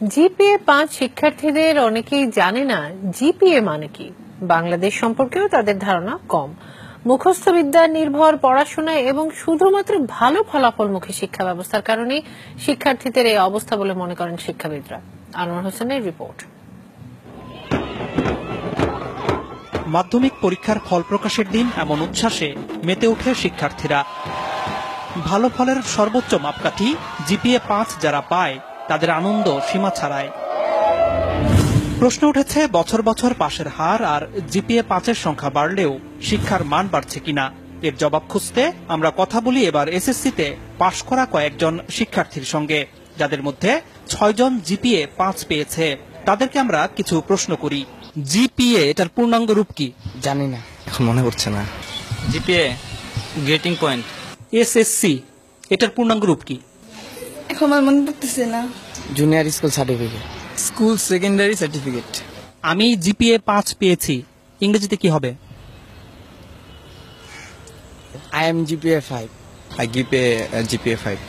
জিপিএ-5 শিক্ষার্থীদের অনেকেই জানে না জিপিএ মানে কি। বাংলাদেশ সম্পর্কেও তাদের ধারণা কম। মুখস্থ বিদ্যা নির্ভর পড়াশোনায় এবং শুধুমাত্র ভালো ফলাফলমুখী শিক্ষা ব্যবস্থার কারণে শিক্ষার্থীদের এই অবস্থা বলে মনে করেন শিক্ষাবিদরা। আনোয়ার হোসেনের রিপোর্ট। মাধ্যমিক পরীক্ষার ফল প্রকাশের দিন এমন উচ্ছ্বাসে মেতে ওঠে শিক্ষার্থীরা। ভালো ফলের সর্বোচ্চ মাপকাঠি জিপিএ-5 যারা পায় তাদের আনন্দ সীমা ছাড়ায়। প্রশ্ন উঠেছে বছর বছর পাশের হার আর জিপিএ-5-এর সংখ্যা বাড়লেও শিক্ষার মান বাড়ছে কিনা। এর জবাব খুঁজতে আমরা কথা বলি এবার এসএসসিতে পাশ করা কয়েকজন শিক্ষার্থীর সঙ্গে, যাদের মধ্যে 6 জন জিপিএ-5 পেয়েছে। তাদেরকে আমরা কিছু প্রশ্ন করি। জিপিএ এটার পূর্ণাঙ্গ রূপ কি? জানি না, এখন মনে পড়ছে না। GPA grating point. এসএসসি এটার পূর্ণাঙ্গ রূপ কি? এখন আমার মনে পড়তেছে না। Junior school certificate, school secondary certificate. আমি জিপিএ-5 পেয়েছি, ইংরেজিতে কি হবে? I am GPA 5. I give a GPA 5.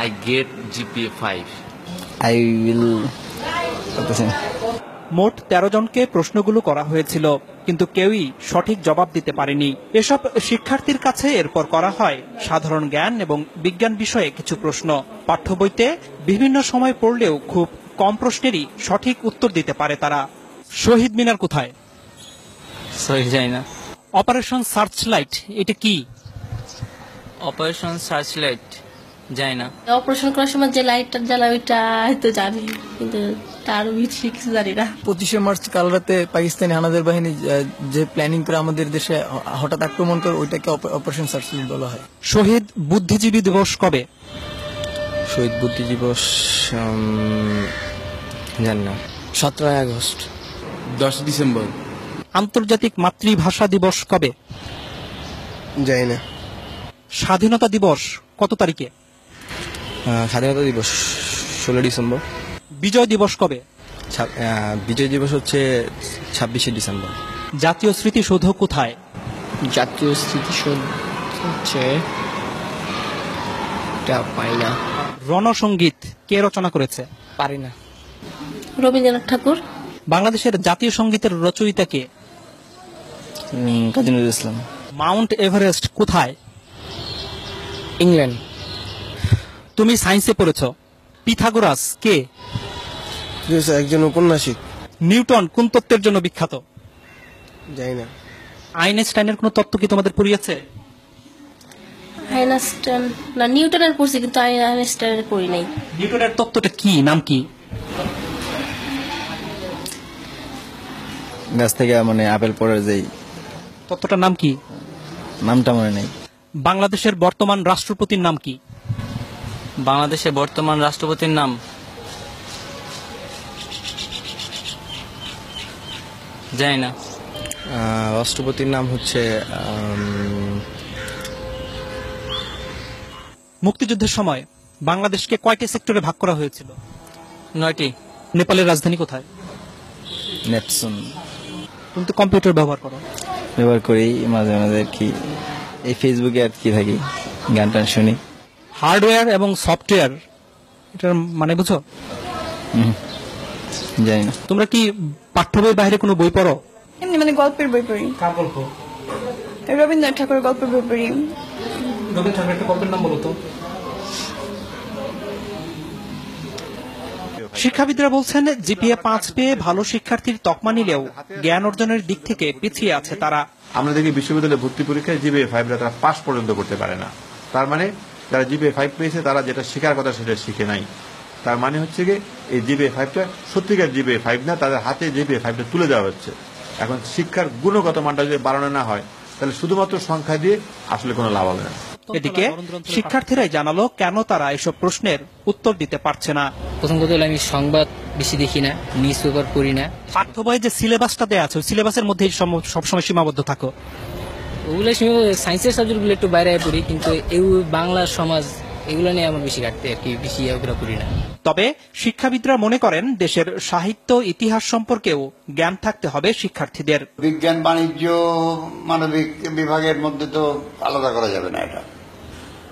I get GPA 5. I will. মোট 13 জনকে প্রশ্নগুলো করা হয়েছিল, কিন্তু কেউই সঠিক জবাব দিতে পারেনি। এসব শিক্ষার্থীর কাছে এরপর করা হয় সাধারণ জ্ঞান এবং বিজ্ঞান বিষয়ে কিছু প্রশ্ন। পাঠ্য বইতে বিভিন্ন সময় পড়লেও খুব কম প্রশ্নেরই সঠিক উত্তর দিতে পারে তারা। শহীদ মিনার কোথায়? সরি, জানি না। অপারেশন সার্চলাইট এটা কি? অপারেশন সার্চলাইট জানি না। অপারেশন করার সময় যে লাইটটা জ্বালায় ওইটা হয়তো জানি, কিন্তু তার বেশি কিছু জানি না। 25শে মার্চ কাল রাতে পাকিস্তানি হানাদার বাহিনী যে প্ল্যানিং করে আমাদের দেশে হঠাৎ আক্রমণ করে, ওইটাকে অপারেশন সার্চলাইট বলা হয়। শহীদ বুদ্ধিজীবী দিবস কবে? শহীদ বুদ্ধি দিবস জানি না। 17 আগস্ট। 10 ডিসেম্বর। আন্তর্জাতিক মাতৃভাষা দিবস কবে? জানি না। স্বাধীনতা দিবস কত তারিখে? স্বাধীনতা দিবস 16 ডিসেম্বর। বিজয় দিবস কবে? বিজয় দিবস হচ্ছে 26শে ডিসেম্বর। জাতীয় স্মৃতিসৌধ কোথায়? জাতীয় স্মৃতিসৌধ হচ্ছে পাই না। রণসঙ্গীত কে রচনা করেছে? পারি না। রবীন্দ্রনাথ ঠাকুর। বাংলাদেশের জাতীয় সঙ্গীতের রচয়িতা কে? কাজী নজরুল ইসলাম। মাউন্ট এভারেস্ট কোথায়? ইংল্যান্ড। তুমি সায়েন্সে পড়েছ। পিথাগোরাস কে? একজন ঔপন্যাসিক। নিউটন কোন তত্ত্বের জন্য বিখ্যাত? জানি না। আইনস্টাইনের কোন তত্ত্ব কি তোমাদের পড়িয়েছে? আইনস্টাইন না, নিউটনের পড়ছি, কিন্তু আইনস্টাইনের পড়ি নাই। নিউটনের তত্ত্বটা কি, নাম কি? গাছ থেকে মানে আপেল পড়ার যেই তত্ত্বটার নাম কি? নামটা মনে নেই। বাংলাদেশের বর্তমান রাষ্ট্রপতির নাম কি? বাংলাদেশের বর্তমান রাষ্ট্রপতির নাম জানি না। রাষ্ট্রপতির নাম হচ্ছে মুক্তিযুদ্ধের সময় বাংলাদেশকে কয়টি সেক্টরে ভাগ করা হয়েছিল? 9টি। নেপালের রাজধানী কোথায়? নেপসুন। তুমি তো কম্পিউটার ব্যবহার করো। ব্যবহার করি মাঝে মাঝে, কি এই ফেসবুকে আর কি থাকি, গান টান শুনি। হার্ডওয়্যার এবং সফটওয়্যার এটার মানে বুঝো? জানি না। তোমরা কি পাঠ্য বইয়ের বাইরে কোনো বই পড়ো? এমনি মানে গল্পের বই পড়ি। কার গল্প? রবীন্দ্রনাথ ঠাকুরের গল্পের বই পড়ি। রবীন্দ্রনাথ ঠাকুরের একটা গল্পের নাম বলো তো। শিক্ষাবিদরা বলছেন জিপিএ-5 পেয়ে ভালো শিক্ষার্থীর তকমা নিলেও জ্ঞান অর্জনের দিক থেকে পিছিয়ে আছে তারা। আমরা দেখি বিশ্ববিদ্যালয়ে ভর্তি পরীক্ষায় জিপিএ-5 তারা পাস পর্যন্ত করতে পারে না। তার মানে যারা জিপিএ-5 পেয়েছে তারা যেটা শেখার কথা সেটা শিখে নাই। তার মানে হচ্ছে কি এই জিপিএ-5টা সত্যিকার জিপিএ-5 না, তাদের হাতে জিপিএ-5টা তুলে দেওয়া হচ্ছে। এখন শিক্ষার গুণগত মানটা যদি বাড়ানো না হয় তাহলে শুধুমাত্র সংখ্যা দিয়ে আসলে কোনো লাভ হবে না। এদিকে শিক্ষার্থীরাই জানালো কেন তারা এসব প্রশ্নের উত্তর দিতে পারছে না। প্রথম কথা হলো আমি সংবাদ বেশি দেখি না, নিউজ পেপার পড়ি না। পাঠ্য বইয়ে যে সিলেবাসটা দেওয়া আছে ওই সিলেবাসের মধ্যে সবসময় সীমাবদ্ধ থাকো। ওগুলো সায়েন্সের সাবজেক্টগুলো একটু বাইরে পড়ি, কিন্তু এই বাংলা সমাজ এগুলো নিয়ে আমার বেশি ঘাটতে আর কি, বেশি ওগুলো পড়ি না। তবে শিক্ষাবিদরা মনে করেন দেশের সাহিত্য ইতিহাস সম্পর্কেও জ্ঞান থাকতে হবে শিক্ষার্থীদের। বিজ্ঞান বাণিজ্য মানবিক বিভাগের মধ্যে তো আলাদা করা যাবে না। এটা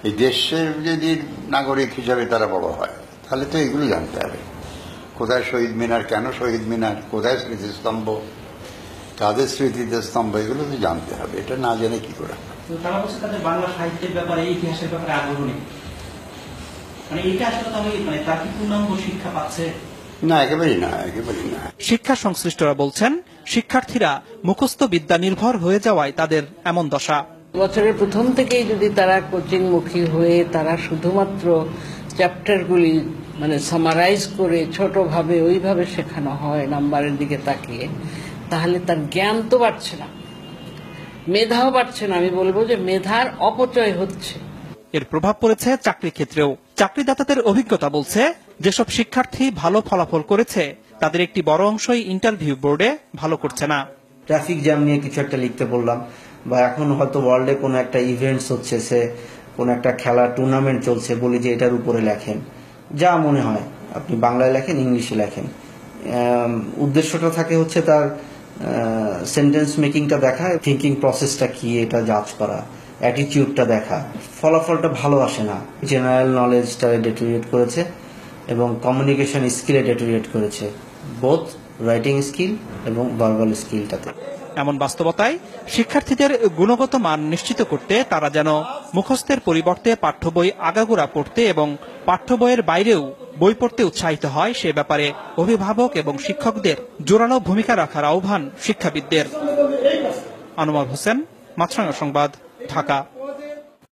এই দেশের যদি নাগরিক হিসাবে তারা বড় হয় তাহলে তো এগুলো জানতে হবে। কোথায় শহীদ মিনার, কেন শহীদ মিনার, কোথায় স্মৃতিস্তম্ভ, কাদের স্মৃতিতে স্তম্ভ, এগুলো তো জানতে হবে। এটা না জেনে কি করে? তারা বলছে তাদের বাংলা সাহিত্যের ব্যাপারে, ইতিহাসের ব্যাপারে আগ্রহ নেই, মানে এটা আসলে তাহলে মানে তার কি পূর্ণাঙ্গ শিক্ষা পাচ্ছে? না, একেবারেই না, একেবারেই না। শিক্ষা সংশ্লিষ্টরা বলছেন শিক্ষার্থীরা মুখস্থ বিদ্যা নির্ভর হয়ে যাওয়ায় তাদের এমন দশা। বছরের প্রথম থেকেই যদি তারা কোচিং মুখী হয়ে তারা শুধুমাত্র চ্যাপ্টারগুলি মানে সামারাইজ করে ছোটভাবে ওইভাবে শেখানো হয় নাম্বারের দিকে তাকিয়ে, তাহলে তার জ্ঞান তো বাড়ছে না, মেধাও বাড়ছে না। আমি বলবো যে মেধার অপচয় হচ্ছে। এর প্রভাব পড়েছে চাকরি ক্ষেত্রেও। চাকরিদাতাদের অভিজ্ঞতা বলছে যেসব শিক্ষার্থী ভালো ফলাফল করেছে তাদের একটি বড় অংশই ইন্টারভিউ বোর্ডে ভালো করছে না। ট্রাফিক জ্যাম নিয়ে কিছু একটা লিখতে বললাম, বা এখন হয়তো ওয়ার্ল্ডে কোনো একটা ইভেন্টস হচ্ছে, সে কোনো একটা খেলা টুর্নামেন্ট চলছে, বলি যে এটার উপরে লেখেন, যা মনে হয় আপনি বাংলায় লেখেন, ইংলিশে লেখেন। উদ্দেশ্যটা থাকে হচ্ছে তার সেন্টেন্স মেকিংটা দেখা, থিঙ্কিং প্রসেসটা কি এটা জাজ করা, অ্যাটিটিউডটা দেখা। ফলাফলটা ভালো আসে না। জেনারেল নলেজটা ডেটোরিয়েট করেছে এবং কমিউনিকেশন স্কিলে ডেটোরিয়েট করেছে, বোথ রাইটিং স্কিল এবং ভার্বাল স্কিলটাতে। এমন বাস্তবতায় শিক্ষার্থীদের গুণগত মান নিশ্চিত করতে তারা যেন মুখস্থের পরিবর্তে পাঠ্য বই আগাগোড়া পড়তে এবং পাঠ্য বইয়ের বাইরেও বই পড়তে উৎসাহিত হয়, সে ব্যাপারে অভিভাবক এবং শিক্ষকদের জোরালো ভূমিকা রাখার আহ্বান শিক্ষাবিদদের। আনোয়ার হোসেন, মাছরাঙা সংবাদ, ঢাকা।